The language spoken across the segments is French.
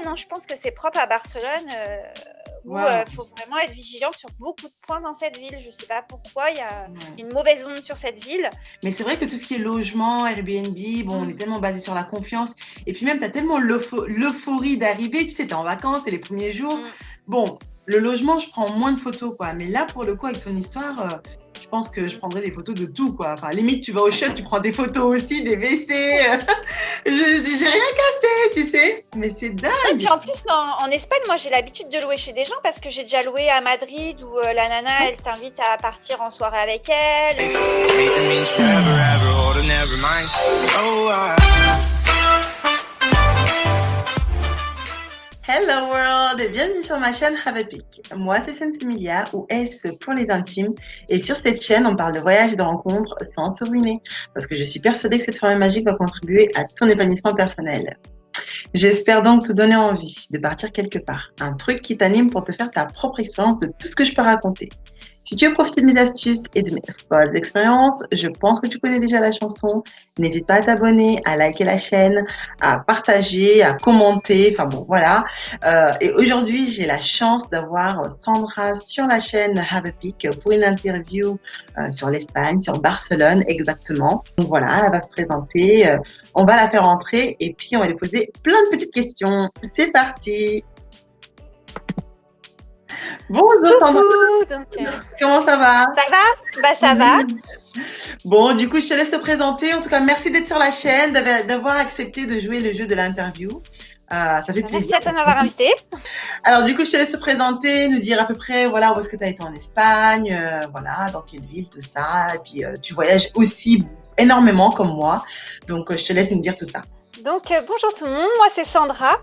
non, je pense que c'est propre à Barcelone, où Waouh. faut vraiment être vigilant sur beaucoup de points dans cette ville. Je sais pas pourquoi, il y a Ouais. une mauvaise onde sur cette ville. Mais c'est vrai que tout ce qui est logement, Airbnb, bon, on est Mmh. tellement basé sur la confiance. Et puis même, tu as tellement l'euphorie d'arriver. Tu sais, tu es en vacances, c'est les premiers jours. Mmh. Bon, le logement, je prends moins de photos, quoi. Mais là, pour le coup, avec ton histoire, je pense que je Mmh. prendrais des photos de tout, quoi. Enfin, limite, tu vas au shot, tu prends des photos aussi, des WC. J'ai rien cassé, tu sais. Mais c'est Et dingue. puis en plus, en Espagne, moi j'ai l'habitude de louer chez des gens parce que j'ai déjà loué à Madrid où la nana, elle t'invite à partir en soirée avec elle. Anything means forever, ever, hold on, never mind. Oh, Hello world et bienvenue sur ma chaîne Have a Peek. Moi c'est Sensimilia ou S pour les intimes et sur cette chaîne on parle de voyages et de rencontres sans se ruiner parce que je suis persuadée que cette formule magique va contribuer à ton épanouissement personnel. J'espère donc te donner envie de partir quelque part, un truc qui t'anime pour te faire ta propre expérience de tout ce que je peux raconter. Si tu veux profiter de mes astuces et de mes folles expériences, je pense que tu connais déjà la chanson. N'hésite pas à t'abonner, à liker la chaîne, à partager, à commenter. Enfin bon, voilà. Et aujourd'hui, j'ai la chance d'avoir Sandra sur la chaîne Have a Peek pour une interview sur l'Espagne, sur Barcelone exactement. Donc voilà, elle va se présenter. On va la faire entrer et puis on va lui poser plein de petites questions. C'est parti. Bonjour Sandra. Coucou, donc Comment ça va? ça va? Bah ça va. Bon, du coup, je te laisse te présenter. En tout cas, merci d'être sur la chaîne, d'avoir accepté de jouer le jeu de l'interview. Ça fait Merci plaisir. à toi de m'avoir invité. Alors, du coup, je te laisse te présenter, nous dire à peu près, voilà, où est-ce que tu as été en Espagne, voilà, dans quelle ville, tout ça. Et puis, tu voyages aussi énormément comme moi. Donc, je te laisse nous dire tout ça. Donc bonjour tout le monde, moi c'est Sandra.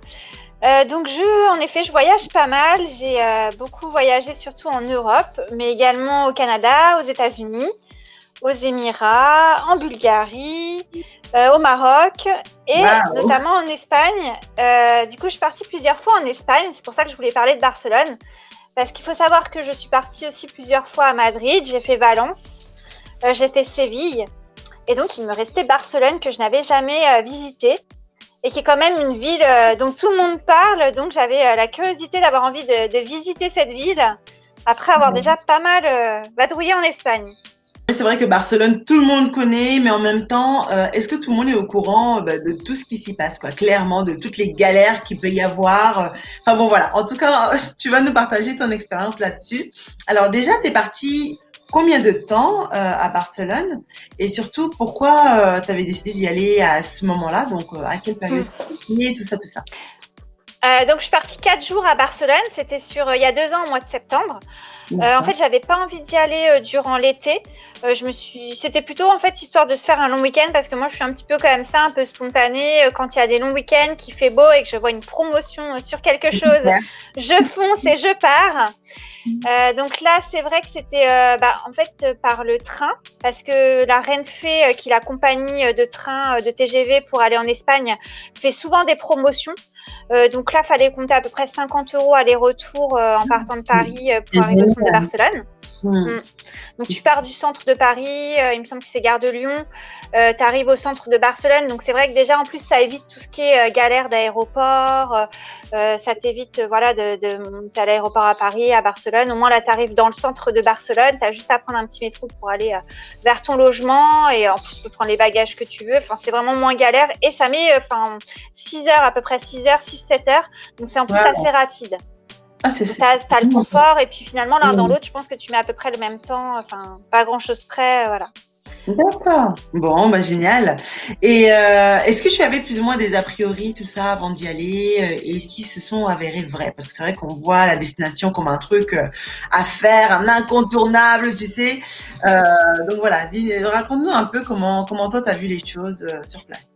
Donc en effet, je voyage pas mal. J'ai beaucoup voyagé surtout en Europe, mais également au Canada, aux États-Unis, aux Émirats, en Bulgarie, au Maroc et Wow. notamment en Espagne. Du coup, je suis partie plusieurs fois en Espagne. C'est pour ça que je voulais parler de Barcelone. Parce qu'il faut savoir que je suis partie aussi plusieurs fois à Madrid. J'ai fait Valence, j'ai fait Séville. Et donc, il me restait Barcelone que je n'avais jamais visité et qui est quand même une ville dont tout le monde parle. Donc, j'avais la curiosité d'avoir envie de visiter cette ville après avoir déjà pas mal vadrouillé en Espagne. C'est vrai que Barcelone, tout le monde connaît, mais en même temps, est-ce que tout le monde est au courant de tout ce qui s'y passe, quoi, clairement, de toutes les galères qu'il peut y avoir. Enfin bon, voilà. En tout cas, tu vas nous partager ton expérience là-dessus. Alors déjà, tu es partie combien de temps à Barcelone et surtout, pourquoi tu avais décidé d'y aller à ce moment-là? Donc, à quelle période et tout ça, tout ça. Donc, je suis partie 4 jours à Barcelone. C'était il y a 2 ans, au mois de septembre. En fait, j'avais pas envie d'y aller durant l'été. C'était plutôt en fait histoire de se faire un long week-end parce que moi, je suis un petit peu comme ça, un peu spontanée. Quand il y a des longs week-ends, qu'il fait beau et que je vois une promotion sur quelque chose, je fonce et je pars. Donc là, c'est vrai que c'était en fait par le train parce que la Renfe, qui est la compagnie de train de TGV pour aller en Espagne, fait souvent des promotions. Donc là, il fallait compter à peu près 50 € aller-retour en partant de Paris pour arriver au centre de Barcelone. Donc tu pars du centre de Paris, il me semble que c'est Gare de Lyon, tu arrives au centre de Barcelone, donc c'est vrai que déjà en plus ça évite tout ce qui est galère d'aéroport, ça t'évite de monter à l'aéroport à Paris, à Barcelone. Au moins là tu arrives dans le centre de Barcelone, tu as juste à prendre un petit métro pour aller vers ton logement et en plus tu peux prendre les bagages que tu veux, enfin c'est vraiment moins galère et ça met 6 heures, à peu près 6 heures, 6-7 heures, donc c'est en plus assez rapide. T'as le confort et puis finalement l'un dans l'autre, je pense que tu mets à peu près le même temps, enfin pas grand chose près, voilà. D'accord. Bon, bah génial. Et est-ce que tu avais plus ou moins des a priori, tout ça, avant d'y aller, et est-ce qu'ils se sont avérés vrais? Parce que c'est vrai qu'on voit la destination comme un truc à faire, un incontournable, tu sais. Donc voilà, raconte-nous un peu comment toi t'as vu les choses sur place.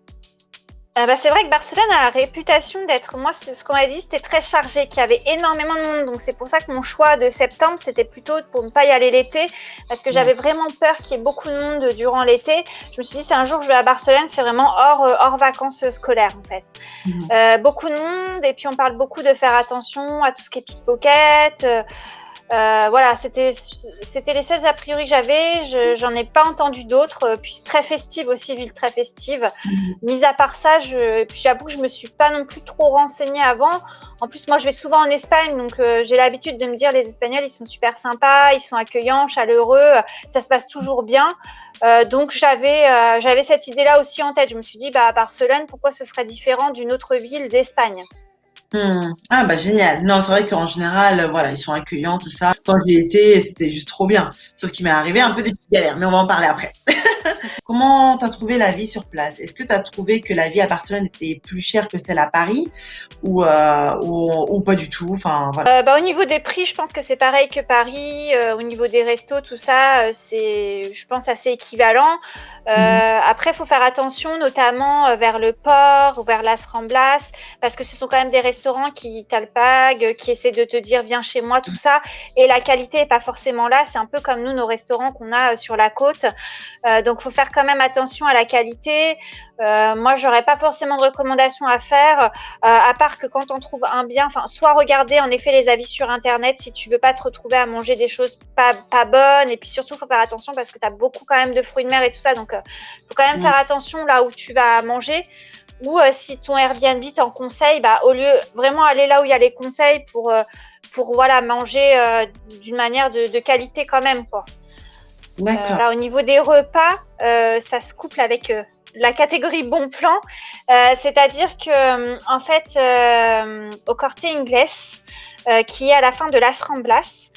C'est vrai que Barcelone a la réputation d'être, moi c'est ce qu'on m'a dit, c'était très chargé, qu'il y avait énormément de monde, donc c'est pour ça que mon choix de septembre c'était plutôt pour ne pas y aller l'été, parce que j'avais vraiment peur qu'il y ait beaucoup de monde durant l'été. Je me suis dit si un jour je vais à Barcelone, c'est vraiment hors vacances scolaires en fait. Beaucoup de monde, et puis on parle beaucoup de faire attention à tout ce qui est pickpocket, Voilà, c'était les seuls a priori que j'avais. J'en ai pas entendu d'autres. Puis très festive aussi, ville très festive. Mis à part ça, puis j'avoue que je me suis pas non plus trop renseignée avant. En plus, moi, je vais souvent en Espagne, donc j'ai l'habitude de me dire les Espagnols, ils sont super sympas, ils sont accueillants, chaleureux, ça se passe toujours bien. Donc j'avais cette idée-là aussi en tête. Je me suis dit, bah à Barcelone, pourquoi ce serait différent d'une autre ville d'Espagne? Ah bah génial. Non, c'est vrai qu'en général, voilà, ils sont accueillants, tout ça. Quand j'y étais, c'était juste trop bien. Sauf qu'il m'est arrivé un peu des petites galères, mais on va en parler après. Comment t'as trouvé la vie sur place? Est-ce que t'as trouvé que la vie à Barcelone était plus chère que celle à Paris ou pas du tout? Enfin, voilà. Au niveau des prix, je pense que c'est pareil que Paris. Au niveau des restos, tout ça, c'est, je pense, assez équivalent. Après, il faut faire attention, notamment vers le port ou vers Las Ramblas, parce que ce sont quand même des restaurants qui t'alpaguent, qui essaient de te dire viens chez moi, tout ça. Et la qualité n'est pas forcément là. C'est un peu comme nous, nos restaurants qu'on a sur la côte. Donc, il faut faire quand même attention à la qualité. Moi, j'aurais pas forcément de recommandations à faire, à part que quand on trouve un bien, enfin, soit regarder en effet les avis sur Internet si tu veux pas te retrouver à manger des choses pas bonnes. Et puis surtout, faut faire attention parce que tu as beaucoup quand même de fruits de mer et tout ça. Donc, faut quand même faire attention là où tu vas manger. Ou si ton Airbnb t'en conseille, bah, au lieu vraiment aller là où il y a les conseils pour voilà, manger d'une manière de qualité quand même, quoi. D'accord. Là, au niveau des repas, ça se couple avec la catégorie bon plan, c'est-à-dire que en fait, au Corte Inglés, qui est à la fin de Las Ramblas,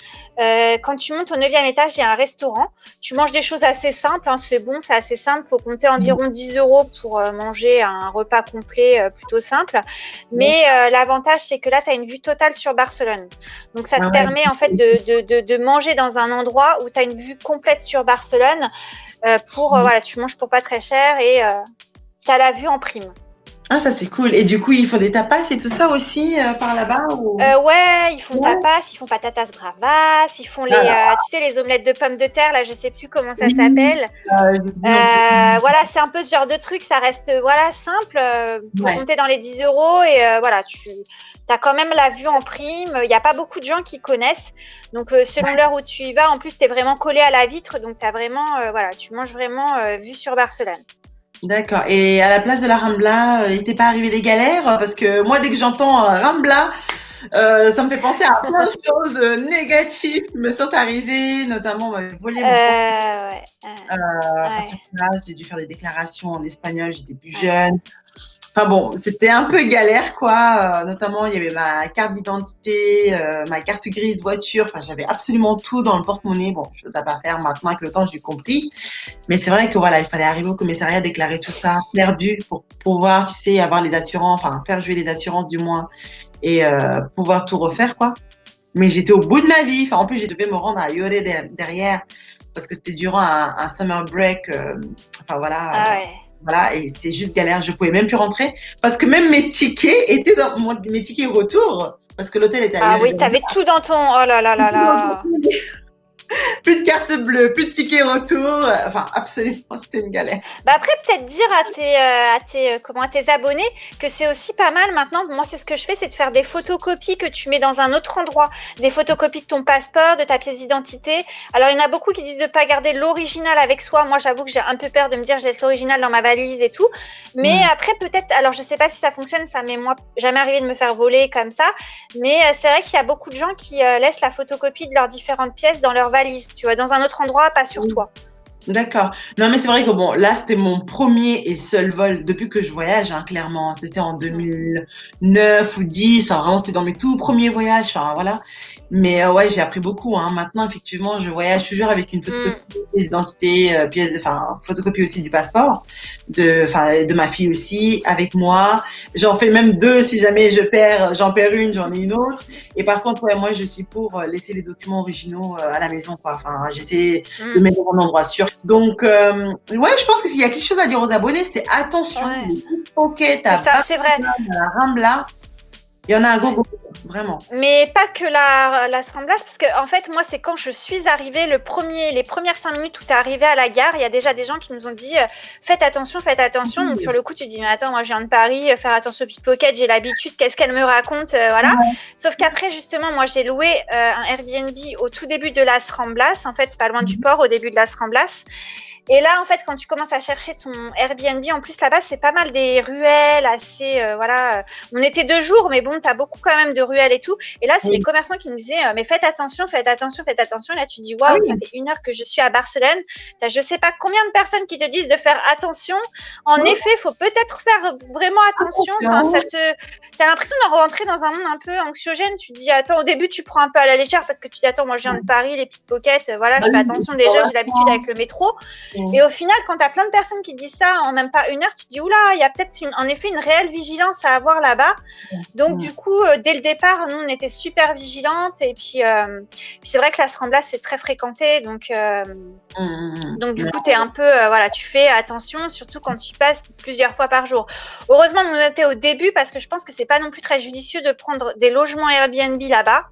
quand tu montes au 9e étage, il y a un restaurant. Tu manges des choses assez simples, hein, c'est bon, c'est assez simple. Il faut compter environ 10 € pour manger un repas complet plutôt simple. Mais l'avantage, c'est que là, tu as une vue totale sur Barcelone. Donc, ça te permet en fait de manger dans un endroit où tu as une vue complète sur Barcelone. Voilà, tu manges pour pas très cher et tu as la vue en prime. Ah, ça c'est cool. Et du coup, ils font des tapas et tout ça aussi par là-bas ou... Ouais, ils font tapas, ils font patatas bravas, ils font les, tu sais, les omelettes de pommes de terre, là, je sais plus comment ça s'appelle. Voilà, c'est un peu ce genre de truc, ça reste, voilà, simple, pour compter dans les 10 € et voilà, tu as quand même la vue en prime. Il n'y a pas beaucoup de gens qui connaissent, donc selon l'heure où tu y vas, en plus, tu es vraiment collé à la vitre, donc tu as vraiment, voilà, tu manges vraiment vue sur Barcelone. D'accord. Et à la place de la Rambla, il t'est pas arrivé des galères? Parce que moi, dès que j'entends Rambla, ça me fait penser à plein de choses négatives qui me sont arrivées, notamment on m'avait volé mon sur place, j'ai dû faire des déclarations en espagnol, j'étais plus jeune. Enfin bon, c'était un peu galère, quoi. Notamment, il y avait ma carte d'identité, ma carte grise voiture. Enfin, j'avais absolument tout dans le porte-monnaie. Bon, chose à pas faire maintenant avec le temps, j'ai compris. Mais c'est vrai que voilà, il fallait arriver au commissariat, déclarer tout ça, perdu pour pouvoir, tu sais, avoir les assurances, enfin, faire jouer les assurances du moins et pouvoir tout refaire, quoi. Mais j'étais au bout de ma vie. Enfin, en plus, j'ai devais me rendre à Lloret derrière parce que c'était durant un summer break. Enfin, voilà. Voilà, et c'était juste galère. Je pouvais même plus rentrer parce que même mes tickets étaient dans mes tickets retour parce que l'hôtel était à Ah oui, t'avais tout dans ton. Oh là là là là. Plus de carte bleue, plus de tickets retour. Enfin, absolument, c'était une galère. Bah après, peut-être dire à tes abonnés que c'est aussi pas mal maintenant. Moi, c'est ce que je fais, c'est de faire des photocopies que tu mets dans un autre endroit. Des photocopies de ton passeport, de ta pièce d'identité. Alors, il y en a beaucoup qui disent de pas garder l'original avec soi. Moi, j'avoue que j'ai un peu peur de me dire je laisse l'original dans ma valise et tout. Mais après, peut-être, alors je sais pas si ça fonctionne, ça m'est moi jamais arrivé de me faire voler comme ça. Mais c'est vrai qu'il y a beaucoup de gens qui laissent la photocopie de leurs différentes pièces dans leur valise. Tu vois, dans un autre endroit, pas sur toi. D'accord. Non, mais c'est vrai que bon, là, c'était mon premier et seul vol depuis que je voyage, hein, clairement. C'était en 2009 ou 10. Enfin, vraiment, c'était dans mes tout premiers voyages. Enfin, voilà. Mais ouais, j'ai appris beaucoup. Hein. Maintenant, effectivement, je voyage toujours avec une photocopie d'identité, photocopie aussi du passeport, de ma fille aussi, avec moi. J'en fais même 2 si jamais j'en perds une, j'en ai une autre. Et par contre, ouais, moi, je suis pour laisser les documents originaux à la maison, quoi. Enfin, j'essaie de mettre dans un endroit sûr. Donc, ouais, je pense que s'il y a quelque chose à dire aux abonnés, c'est attention. Les pickpockets à c'est vrai. À la Rambla, Il y en a un gogo, vraiment. Mais pas que la Ramblas, parce que en fait, moi, c'est quand je suis arrivée, les premières 5 minutes où tu es arrivée à la gare, il y a déjà des gens qui nous ont dit faites attention, faites attention. Donc sur le coup, tu te dis mais attends, moi je viens de Paris, faire attention au pickpocket, j'ai l'habitude, qu'est-ce qu'elle me raconte, voilà. Sauf qu'après, justement, moi j'ai loué un Airbnb au tout début de Las Ramblas, en fait, pas loin du port, au début de Las Ramblas. Et là, en fait, quand tu commences à chercher ton Airbnb, en plus là-bas, c'est pas mal des ruelles, assez, voilà. On était 2 jours, mais bon, t'as beaucoup quand même de ruelles et tout. Et là, c'est Oui. des commerçants qui nous disaient, mais faites attention, faites attention, faites attention. Et là, tu te dis, Ah waouh, oui. ça fait 1 heure que je suis à Barcelone. T'as je sais pas combien de personnes qui te disent de faire attention. En Oui. effet, faut peut-être faire vraiment attention. Enfin, t'as l'impression de rentrer dans un monde un peu anxiogène. Tu te dis, attends, au début, tu prends un peu à la légère parce que tu dis, attends, moi, je viens de Paris, les pickpockets, voilà, je fais attention déjà, j'ai l'habitude avec le métro. Et au final, quand tu as plein de personnes qui disent ça en même pas 1 heure, tu te dis, oula, il y a peut-être en effet une réelle vigilance à avoir là-bas. Donc, du coup, dès le départ, nous, on était super vigilantes. Et puis c'est vrai que la Ramblas, c'est très fréquenté. Donc, du coup, tu es un peu, voilà, tu fais attention, surtout quand tu passes plusieurs fois par jour. Heureusement, on était au début parce que je pense que c'est pas non plus très judicieux de prendre des logements Airbnb là-bas.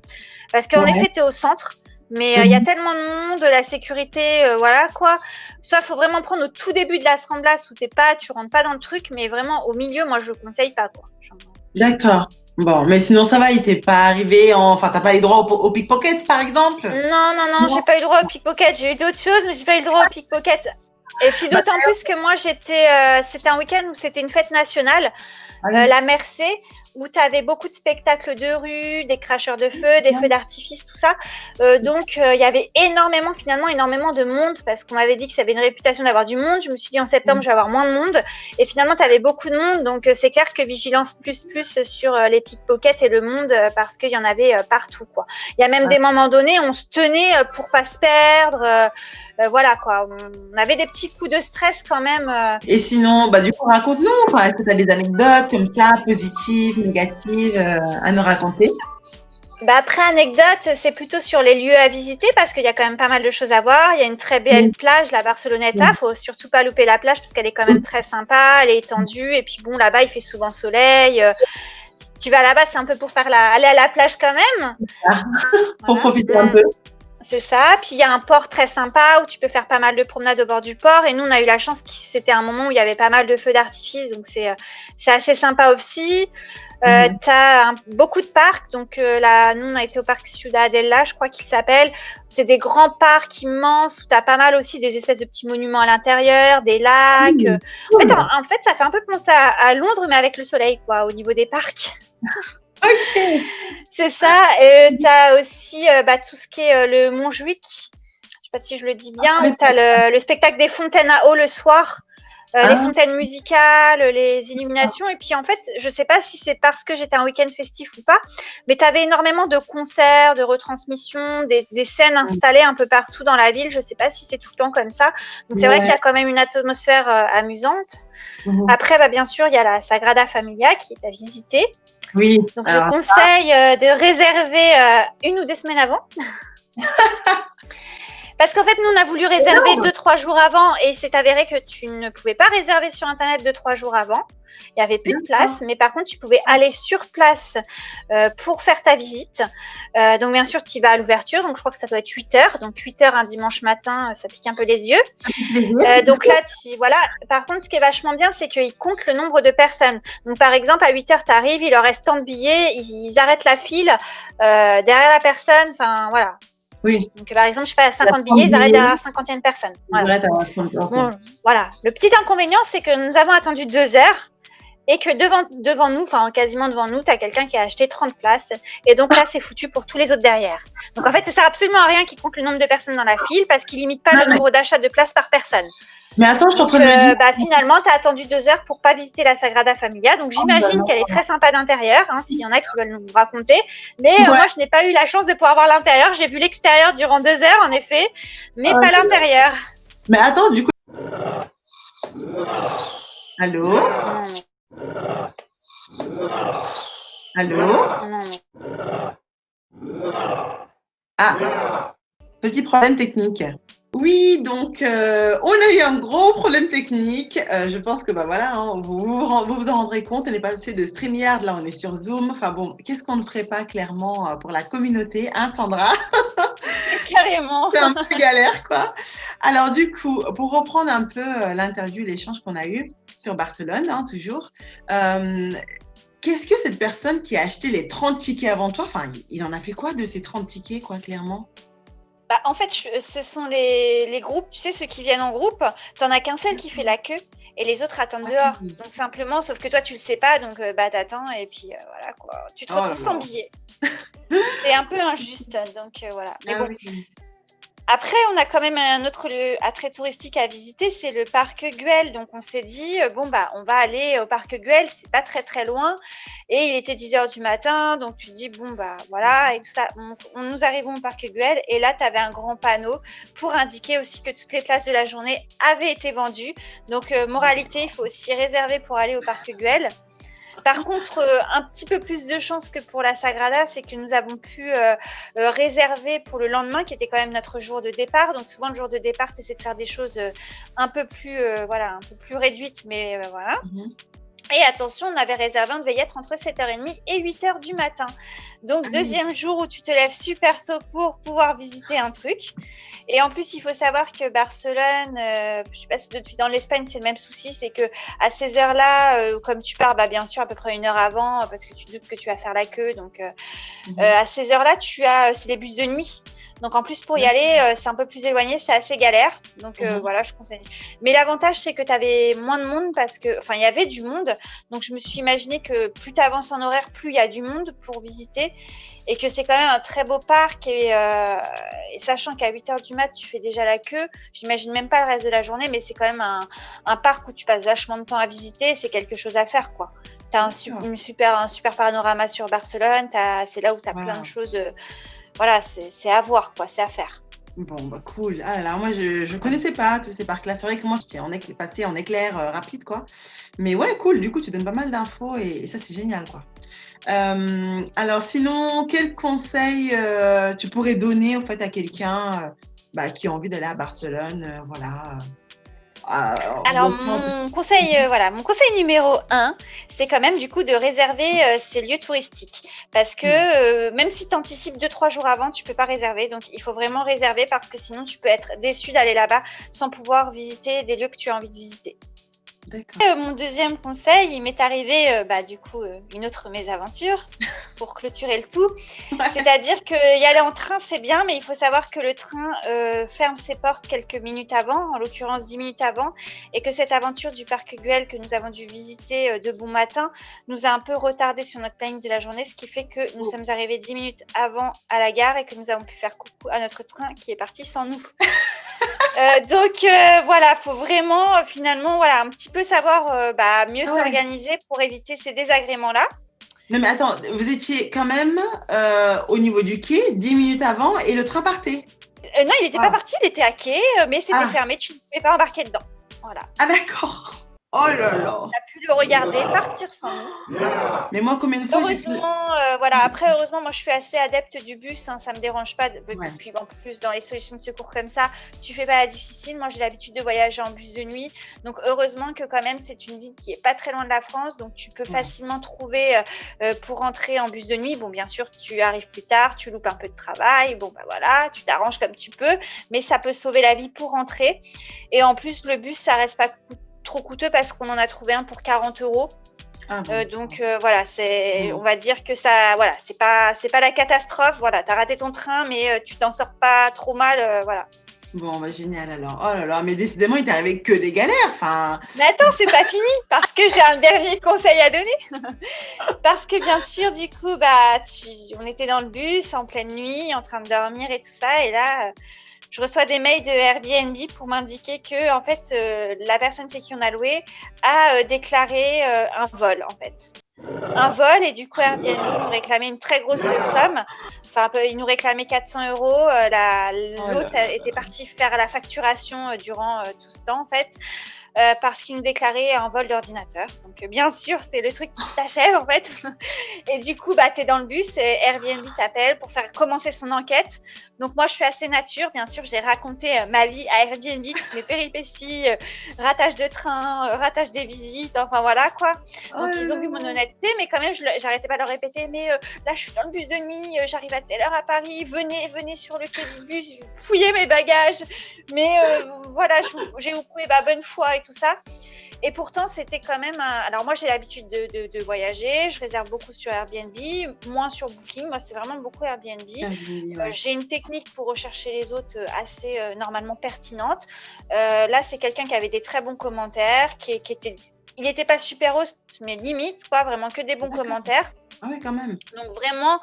Parce qu'en effet, tu es au centre. Mais il y a tellement de monde, la sécurité, voilà quoi. Soit il faut vraiment prendre au tout début de la Ramblas où tu rentres pas dans le truc, mais vraiment au milieu, moi je conseille pas quoi. D'accord. Bon, mais sinon ça va, il t'est pas arrivé enfin t'as pas eu droit au pickpocket par exemple? Non, j'ai pas eu le droit au pickpocket. J'ai eu d'autres choses, mais j'ai pas eu le droit au pickpocket. Et puis d'autant plus que moi c'était un week-end où c'était une fête nationale, la Mercé, où tu avais beaucoup de spectacles de rue, des cracheurs de feu, des feux d'artifice, tout ça. Donc, il y avait énormément de monde parce qu'on m'avait dit que ça avait une réputation d'avoir du monde. Je me suis dit en septembre, je vais avoir moins de monde. Et finalement, tu avais beaucoup de monde. Donc, c'est clair que vigilance plus sur les pickpockets et le monde parce qu'il y en avait partout, quoi. Il y a même des moments donnés, on se tenait pour pas se perdre. Voilà, quoi. On avait des petits coups de stress quand même. Et sinon, du coup, raconte-nous. Enfin, est-ce que tu as des anecdotes comme ça, positives, négatives, à nous raconter? Après, anecdote, c'est plutôt sur les lieux à visiter parce qu'il y a quand même pas mal de choses à voir. Il y a une très belle plage, la Barceloneta. Faut surtout pas louper la plage parce qu'elle est quand même très sympa, elle est étendue. Et puis bon, là-bas, il fait souvent soleil. Si tu vas là-bas, c'est un peu pour aller à la plage quand même. Pour profiter un peu. C'est ça. Puis il y a un port très sympa où tu peux faire pas mal de promenades au bord du port. Et nous, on a eu la chance que c'était un moment où il y avait pas mal de feux d'artifice. Donc c'est assez sympa aussi. T'as beaucoup de parcs. Donc là, nous, on a été au parc Ciudadela, je crois qu'il s'appelle. C'est des grands parcs immenses où t'as pas mal aussi des espèces de petits monuments à l'intérieur, des lacs. En fait, ça fait un peu penser à Londres, mais avec le soleil, quoi, au niveau des parcs. Ok. C'est ça. T'as aussi tout ce qui est le Montjuïc. Je sais pas si je le dis bien. Où t'as le spectacle des fontaines à eau le soir. Les fontaines musicales, les illuminations. Et puis en fait, je sais pas si c'est parce que j'étais un week-end festif ou pas, mais tu avais énormément de concerts, de retransmissions, des scènes installées un peu partout dans la ville. Je sais pas si c'est tout le temps comme ça. Donc c'est vrai qu'il y a quand même une atmosphère amusante. Après, bien sûr, il y a la Sagrada Familia qui est à visiter. Oui. Donc je conseille de réserver 1 ou 2 semaines avant. Parce qu'en fait, nous, on a voulu réserver 2-3 jours avant et c'est avéré que tu ne pouvais pas réserver sur Internet 2-3 jours avant. Il n'y avait plus de place, mais par contre, tu pouvais aller sur place pour faire ta visite. Donc, bien sûr, tu y vas à l'ouverture. Donc, je crois que ça doit être 8 heures. Donc, 8 heures un dimanche matin, ça pique un peu les yeux. Donc là, voilà. Par contre, ce qui est vachement bien, c'est qu'ils comptent le nombre de personnes. Donc, par exemple, à 8 heures, tu arrives, il leur reste tant de billets, ils arrêtent la file derrière la personne. Enfin, voilà. Oui. Donc, par exemple, je sais pas, à 50 billets, ils arrêtent derrière la 50e personne. Voilà. Bon, voilà. Le petit inconvénient, c'est que nous avons attendu 2 heures et que devant nous, enfin quasiment devant nous, tu as quelqu'un qui a acheté 30 places. Et donc là, c'est foutu pour tous les autres derrière. Donc en fait, ça sert absolument à rien qu'ils comptent le nombre de personnes dans la file parce qu'ils limitent pas le nombre d'achats de places par personne. Mais attends, je suis en train de me dire... finalement, tu as attendu 2 heures pour pas visiter la Sagrada Familia. Donc, j'imagine qu'elle est très sympa d'intérieur, s'il y en a qui veulent nous raconter. Mais moi, je n'ai pas eu la chance de pouvoir voir l'intérieur. J'ai vu l'extérieur durant 2 heures, en effet, mais pas l'intérieur. Mais attends, du coup... Allô? Allô? Ah, petit problème technique. Oui, donc on a eu un gros problème technique. Je pense que voilà, hein, vous en rendrez compte. On est passé de StreamYard, là on est sur Zoom. Enfin bon, qu'est-ce qu'on ne ferait pas clairement pour la communauté, hein Sandra? Carrément. C'est un peu galère, quoi. Alors du coup, pour reprendre un peu l'interview, l'échange qu'on a eu sur Barcelone, hein, toujours. Qu'est-ce que cette personne qui a acheté les 30 tickets avant toi, enfin, il en a fait quoi de ces 30 tickets, quoi, clairement? En fait, ce sont les groupes, tu sais, ceux qui viennent en groupe. T'en as qu'un seul qui fait la queue et les autres attendent dehors. Oui. Donc simplement, sauf que toi, tu le sais pas, donc t'attends et puis voilà quoi. Tu te retrouves sans billet. C'est un peu injuste, donc voilà. Mais bon. Oui. Après, on a quand même un autre lieu très touristique à visiter, c'est le parc Güell. Donc, on s'est dit, on va aller au parc Güell, c'est pas très très loin. Et il était 10h du matin, donc tu te dis, voilà, et tout ça. Nous arrivons au parc Güell, et là, tu avais un grand panneau pour indiquer aussi que toutes les places de la journée avaient été vendues. Donc, moralité, il faut aussi réserver pour aller au parc Güell. Par contre, un petit peu plus de chance que pour la Sagrada, c'est que nous avons pu réserver pour le lendemain, qui était quand même notre jour de départ. Donc souvent, le jour de départ, tu essaies de faire des choses un peu plus réduites, mais voilà. Et attention, on avait réservé, on devait y être entre 7h30 et 8h du matin. Donc, deuxième jour où tu te lèves super tôt pour pouvoir visiter un truc. Et en plus, il faut savoir que Barcelone, je ne sais pas si depuis dans l'Espagne, c'est le même souci, c'est qu'à ces heures-là, comme tu pars, bien sûr, à peu près 1 heure avant, parce que tu doutes que tu vas faire la queue. Donc, à ces heures-là, c'est des bus de nuit. Donc, en plus, pour y aller, c'est un peu plus éloigné, c'est assez galère. Donc, voilà, je conseille. Mais l'avantage, c'est que tu avais moins de monde il y avait du monde. Donc, je me suis imaginé que plus tu avances en horaire, plus il y a du monde pour visiter. Et que c'est quand même un très beau parc. Et sachant qu'à 8h du mat, tu fais déjà la queue. J'imagine même pas le reste de la journée, mais c'est quand même un parc où tu passes vachement de temps à visiter. C'est quelque chose à faire, quoi. Tu as un super panorama sur Barcelone. C'est là où tu as plein de choses. Voilà, c'est à voir, quoi, c'est à faire. Bon, cool. Ah là là, moi, je connaissais pas tous ces parcs-là. C'est vrai que moi, j'étais passé en éclair rapide, quoi. Mais ouais, cool. Du coup, tu donnes pas mal d'infos et ça, c'est génial, quoi. Alors, sinon, quel conseil tu pourrais donner, en fait, à quelqu'un qui a envie d'aller à Barcelone, voilà. Alors, mon conseil numéro 1, c'est quand même du coup de réserver ces lieux touristiques. Parce que même si tu anticipes 2-3 jours avant, tu peux pas réserver. Donc, il faut vraiment réserver parce que sinon, tu peux être déçu d'aller là-bas sans pouvoir visiter des lieux que tu as envie de visiter. Mon deuxième conseil, il m'est arrivé une autre mésaventure pour clôturer le tout. C'est-à-dire que y aller en train, c'est bien, mais il faut savoir que le train ferme ses portes quelques minutes avant, en l'occurrence 10 minutes avant, et que cette aventure du parc Güell que nous avons dû visiter de bon matin nous a un peu retardé sur notre planning de la journée, ce qui fait que nous sommes arrivés 10 minutes avant à la gare et que nous avons pu faire coucou à notre train qui est parti sans nous. Donc voilà, faut vraiment finalement un petit peu savoir mieux s'organiser pour éviter ces désagréments-là. Non mais attends, vous étiez quand même au niveau du quai 10 minutes avant et le train partait. Non, il n'était pas parti, il était à quai, mais c'était fermé, tu ne pouvais pas embarquer dedans. Voilà. Ah d'accord. Oh là là. On a pu le regarder partir sans nous. Mais moi, combien de fois heureusement, après, heureusement, moi, je suis assez adepte du bus. Hein, ça me dérange pas. Puis, en plus, dans les solutions de secours comme ça, tu fais pas la difficile. Moi, j'ai l'habitude de voyager en bus de nuit. Donc, heureusement que quand même, c'est une ville qui est pas très loin de la France. Donc, tu peux facilement trouver pour rentrer en bus de nuit. Bon, bien sûr, tu arrives plus tard, tu loupes un peu de travail. Bon, voilà, tu t'arranges comme tu peux. Mais ça peut sauver la vie pour rentrer. Et en plus, le bus, ça reste pas trop coûteux parce qu'on en a trouvé un pour 40 €. Donc voilà, on va dire que ça, voilà, c'est pas la catastrophe. Voilà, t'as raté ton train, mais tu t'en sors pas trop mal, voilà. Bon, génial alors. Oh là là, mais décidément, il t'est arrivé que des galères. Enfin. Mais attends, c'est pas fini parce que j'ai un dernier conseil à donner. Parce que bien sûr, du coup, on était dans le bus en pleine nuit, en train de dormir et tout ça, et là. Je reçois des mails de Airbnb pour m'indiquer que en fait, la personne chez qui on a loué a déclaré un vol en fait. Un vol et du coup Airbnb nous réclamait une très grosse somme. Enfin, il nous réclamait 400 €. L'hôte était parti faire la facturation durant tout ce temps en fait. parce qu'ils nous déclaraient un vol d'ordinateur. Donc, bien sûr, c'est le truc qui t'achève, en fait. Et du coup, tu es dans le bus et Airbnb t'appelle pour faire commencer son enquête. Donc, moi, je suis assez nature. Bien sûr, j'ai raconté ma vie à Airbnb, toutes mes péripéties, ratage de train, ratage des visites, enfin voilà, quoi. Donc, ils ont vu mon honnêteté, mais quand même, j'arrêtais pas de leur répéter, mais là, je suis dans le bus de nuit, j'arrive à telle heure à Paris, venez sur le quai du bus, fouillez mes bagages. Mais voilà, j'ai prouvé ma bonne foi et tout ça. Et pourtant, c'était quand même Alors moi, j'ai l'habitude de voyager. Je réserve beaucoup sur Airbnb, moins sur Booking. Moi, c'est vraiment beaucoup Airbnb. Ouais. J'ai une technique pour rechercher les hôtes assez normalement pertinente. Là, c'est quelqu'un qui avait des très bons commentaires, qui était... Il n'était pas super host, mais limite, quoi, vraiment que des bons commentaires. Ah oui, quand même. Donc vraiment...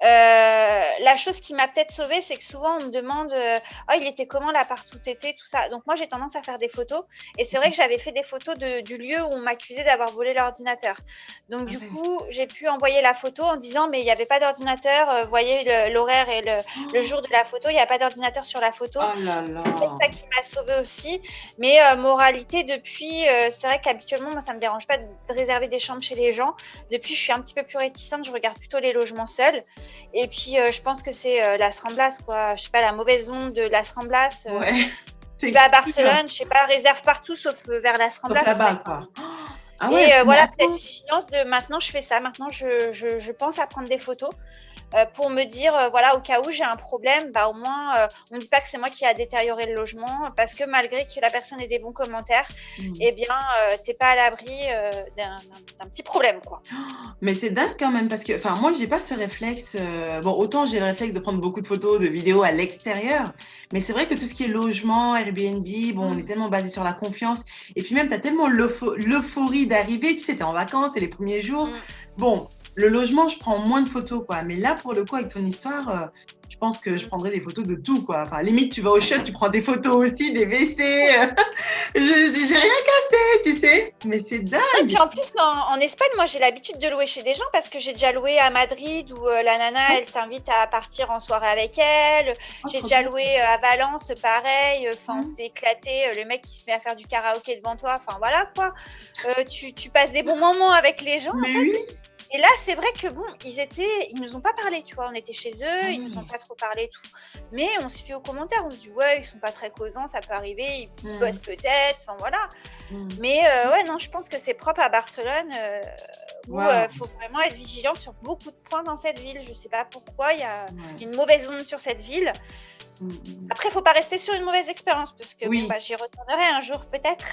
la chose qui m'a peut-être sauvée, c'est que souvent on me demande oh, il était comment l'appart tout été, tout ça. Donc moi j'ai tendance à faire des photos et c'est vrai que j'avais fait des photos du lieu où on m'accusait d'avoir volé l'ordinateur. Donc du coup j'ai pu envoyer la photo en disant mais il n'y avait pas d'ordinateur, voyez l'horaire et le jour de la photo, il n'y a pas d'ordinateur sur la photo. Oh là là. C'est ça qui m'a sauvée aussi. Mais moralité, depuis, c'est vrai qu'habituellement moi ça me dérange pas de réserver des chambres chez les gens. Depuis je suis un petit peu plus réticente, je regarde plutôt les logements seuls. Et puis, je pense que c'est Las Ramblas, quoi. Je sais pas, la mauvaise onde de Las Ramblas. Ouais. Tu vas à Barcelone, je sais pas, réserve partout sauf vers Las Ramblas. Sauf là-bas, quoi. Ah ouais, et voilà, peut-être vigilance de maintenant, je fais ça. Maintenant, je pense à prendre des photos pour me dire, voilà, au cas où j'ai un problème, au moins, on ne dit pas que c'est moi qui a détérioré le logement parce que malgré que la personne ait des bons commentaires, eh bien, t'es pas à l'abri d'un petit problème, quoi. Mais c'est dingue quand même parce que, enfin, moi, j'ai pas ce réflexe. Bon, autant j'ai le réflexe de prendre beaucoup de photos, de vidéos à l'extérieur, mais c'est vrai que tout ce qui est logement, Airbnb, bon, on est tellement basé sur la confiance. Et puis même, t'as tellement l'euphorie d'arriver, tu sais, t'es en vacances, c'est les premiers jours. Bon, le logement, je prends moins de photos, quoi. Mais là, pour le coup, avec ton histoire, je pense que je prendrais des photos de tout, quoi. Enfin, limite, tu vas au shot, tu prends des photos aussi, des WC. J'ai rien cassé, tu sais. Mais c'est dingue. Et puis en plus, en Espagne, moi, j'ai l'habitude de louer chez des gens parce que j'ai déjà loué à Madrid où la nana, elle t'invite à partir en soirée avec elle. J'ai déjà loué à Valence, pareil. Enfin, on s'est éclaté. Le mec qui se met à faire du karaoké devant toi. Enfin, voilà, quoi. Tu passes des bons moments avec les gens. Mais en fait. oui. Et là, c'est vrai que bon, ils nous ont pas parlé, tu vois. On était chez eux, ils nous ont pas trop parlé et tout. Mais on se fait aux commentaires, on se dit ouais, ils sont pas très causants, ça peut arriver, ils bossent peut-être, enfin voilà. Mais ouais, non, je pense que c'est propre à Barcelone où faut vraiment être vigilant sur beaucoup de points dans cette ville. Je sais pas pourquoi il y a une mauvaise onde sur cette ville. Après, il faut pas rester sur une mauvaise expérience parce que bon, j'y retournerai un jour peut-être.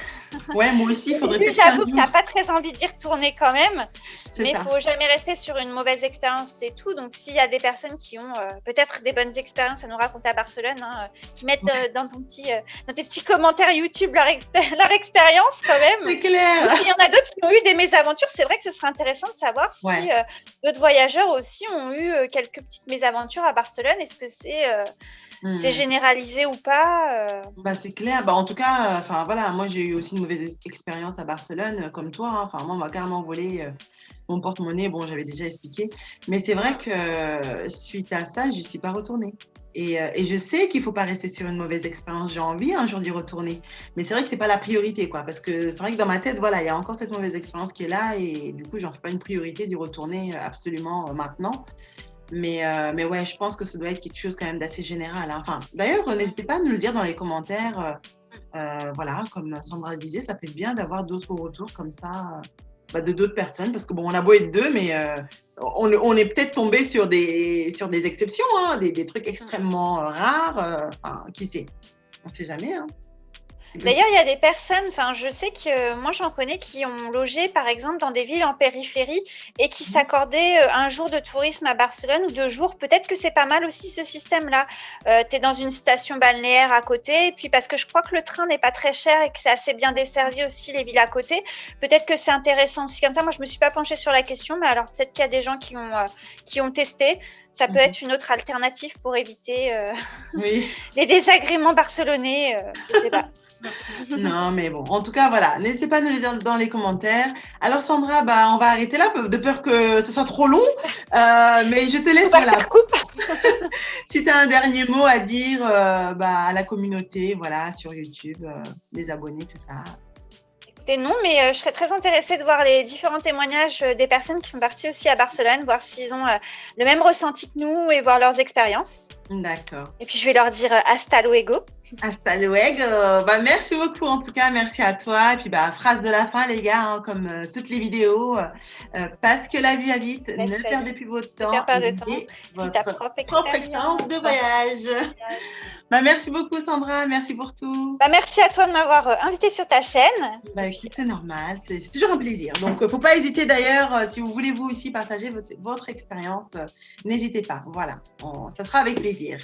Ouais, moi aussi, il faudrait peut-être. J'avoue que t'as pas très envie d'y retourner quand même, mais il faut jamais rester sur une mauvaise expérience, c'est tout. Donc, s'il y a des personnes qui ont peut-être des bonnes expériences à nous raconter à Barcelone, qui mettent dans tes petits commentaires YouTube leur expérience quand même. C'est clair. Ou s'il y en a d'autres qui ont eu des mésaventures, c'est vrai que ce serait intéressant de savoir si d'autres voyageurs aussi ont eu quelques petites mésaventures à Barcelone. Est-ce que c'est généralisé ou pas c'est clair. En tout cas, enfin voilà, moi j'ai eu aussi une mauvaise expérience à Barcelone, comme toi. Enfin, moi, on m'a carrément volé mon porte-monnaie. Bon, j'avais déjà expliqué. Mais c'est vrai que suite à ça, je n'y suis pas retournée. Et je sais qu'il ne faut pas rester sur une mauvaise expérience. J'ai envie un jour d'y retourner. Mais c'est vrai que ce n'est pas la priorité, quoi. Parce que c'est vrai que dans ma tête, voilà, il y a encore cette mauvaise expérience qui est là. Et du coup, je n'en fais pas une priorité d'y retourner absolument maintenant. Mais ouais, je pense que ça doit être quelque chose quand même d'assez général. Enfin, d'ailleurs, n'hésitez pas à nous le dire dans les commentaires. Voilà, comme Sandra le disait, ça fait bien d'avoir d'autres retours comme ça de d'autres personnes. Parce que bon, on a beau être deux, mais on est peut-être tombé sur des exceptions, des trucs extrêmement rares. Qui sait? On ne sait jamais. D'ailleurs, il y a des personnes, je sais que moi j'en connais qui ont logé par exemple dans des villes en périphérie et qui s'accordaient un jour de tourisme à Barcelone ou 2 jours. Peut-être que c'est pas mal aussi ce système-là. Tu es dans une station balnéaire à côté, et puis parce que je crois que le train n'est pas très cher et que c'est assez bien desservi aussi les villes à côté. Peut-être que c'est intéressant aussi comme ça. Moi, je me suis pas penchée sur la question, mais alors peut-être qu'il y a des gens qui ont testé. Ça peut être une autre alternative pour éviter les désagréments barcelonais. Je sais pas. Non, mais bon, en tout cas, voilà, n'hésitez pas à nous le dire dans les commentaires. Alors, Sandra, on va arrêter là, de peur que ce soit trop long. Mais je te laisse, voilà. Si tu as un dernier mot à dire à la communauté, voilà, sur YouTube, les abonnés, tout ça. écoutez, non, mais je serais très intéressée de voir les différents témoignages des personnes qui sont parties aussi à Barcelone, voir s'ils ont le même ressenti que nous et voir leurs expériences. D'accord. Et puis, je vais leur dire hasta luego. Hasta luego. Merci beaucoup en tout cas, merci à toi. Et puis phrase de la fin les gars, hein, comme toutes les vidéos, parce que la vie va vite, ne perdez plus votre temps et votre propre expérience de voyage. Merci beaucoup Sandra, merci pour tout. Merci à toi de m'avoir invitée sur ta chaîne. C'est normal, c'est toujours un plaisir. Donc faut pas hésiter d'ailleurs, si vous voulez vous aussi partager votre expérience, n'hésitez pas. Voilà, ça sera avec plaisir.